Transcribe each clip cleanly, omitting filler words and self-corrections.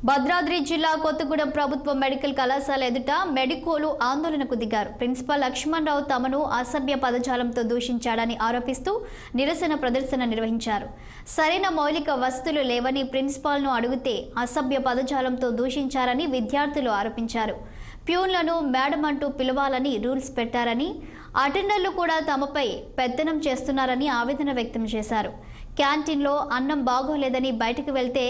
భద్రాద్రి జిల్లా కొత్తగూడెం ప్రభుత్వ మెడికల్ కళాశాల ఎదుట మెడికోలు ఆందోళనకు దిగారు. ప్రిన్సిపల్ లక్ష్మణరావు తమను అసభ్య పదజాలంతో దూషించాడని ఆరోపిస్తూ నిరసన ప్రదర్శన నిర్వహించారు. సరైన మౌలిక వసతులు లేవని ప్రిన్సిపాల్ను అడిగితే అసభ్య పదజాలంతో దూషించారని విద్యార్థులు ఆరోపించారు. ప్యూన్లను మేడం అంటూ పిలవాలని రూల్స్ పెట్టారని, అటెండర్లు కూడా తమపై పెత్తనం చేస్తున్నారని ఆవేదన వ్యక్తం చేశారు. క్యాంటీన్లో అన్నం బాగోలేదని బయటకు వెళ్తే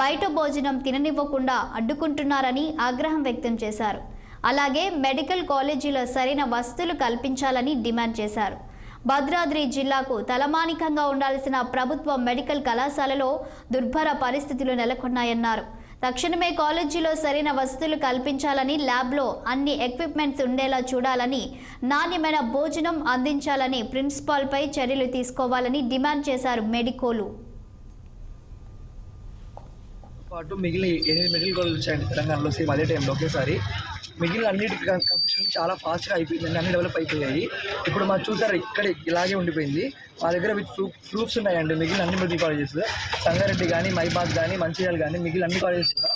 బయట భోజనం తిననివ్వకుండా అడ్డుకుంటున్నారని ఆగ్రహం వ్యక్తం చేశారు. అలాగే మెడికల్ కాలేజీలో సరైన వసతులు కల్పించాలని డిమాండ్ చేశారు. భద్రాద్రి జిల్లాకు తలమానికంగా ఉండాల్సిన ప్రభుత్వ మెడికల్ కళాశాలలో దుర్భర పరిస్థితులు నెలకొన్నాయన్నారు. తక్షణమే కాలేజీలో సరైన వసతులు కల్పించాలని, ల్యాబ్లో అన్ని ఎక్విప్మెంట్స్ ఉండేలా చూడాలని, నాణ్యమైన భోజనం అందించాలని, ప్రిన్సిపాల్పై చర్యలు తీసుకోవాలని డిమాండ్ చేశారు. మెడికోలు పాటు మిగిలిన 8 మెడికల్ కాలేజ్ వచ్చాయండి తెలంగాణలో, సేమ్ అదే టైంలో ఒకేసారి. మిగిలిన అన్నిటి కన్స్ట్రక్షన్ చాలా ఫాస్ట్గా అయిపోయింది, అన్ని డెవలప్ అయిపోయాయి. ఇప్పుడు మనం చూసారు ఇక్కడ ఇలాగే ఉండిపోయింది. మా దగ్గర విత్ ప్రూఫ్స్ ఉన్నాయండి. మిగిలిన అన్ని మెడికల్ కాలేజెస్, సంగారెడ్డి కానీ, మైబాద్ కానీ, మంచిర్యాల కానీ, మిగిలిన అన్ని కాలేజెస్ కూడా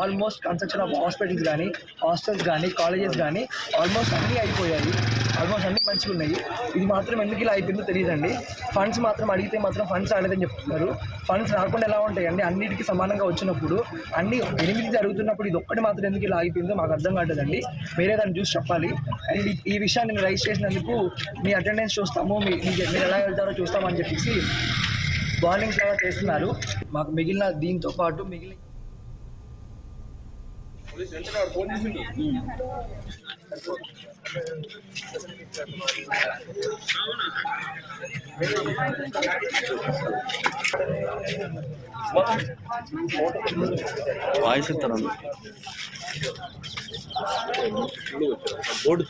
ఆల్మోస్ట్ కన్స్ట్రక్షన్ ఆఫ్ హాస్పిటల్స్ కానీ, హాస్టల్స్ కానీ, కాలేజెస్ కానీ ఆల్మోస్ట్ అన్నీ అయిపోయాయి. ఆల్మోస్ట్ అన్నీ మంచిగా ఉన్నాయి. ఇది మాత్రం ఎందుకు ఇలా అయిపోయిందో తెలియదండి. ఫండ్స్ మాత్రం అడిగితే మాత్రం ఫండ్స్ రాలేదని చెప్తున్నారు. ఫండ్స్ రాకుండా ఎలా ఉంటాయండి? అన్నిటికీ సమానంగా వచ్చినప్పుడు, అన్ని 8 జరుగుతున్నప్పుడు ఇది ఒక్కటి మాత్రం ఎందుకు ఇలా అయిపోయిందో మాకు అర్థం కావట్లేదండి. మీరే దాన్ని చూసి చెప్పాలి. అండ్ ఈ విషయాన్ని నేను రైజ్ చేసినందుకు మీ అటెండెన్స్ చూస్తాము, మీరు ఎలా వెళ్తారో చూస్తామని చెప్పేసి వార్నింగ్స్ లాగా చేస్తున్నారు. మాకు మిగిలిన దీంతో పాటు మిగిలిన వాయిస్ ఇస్తాను బోర్డు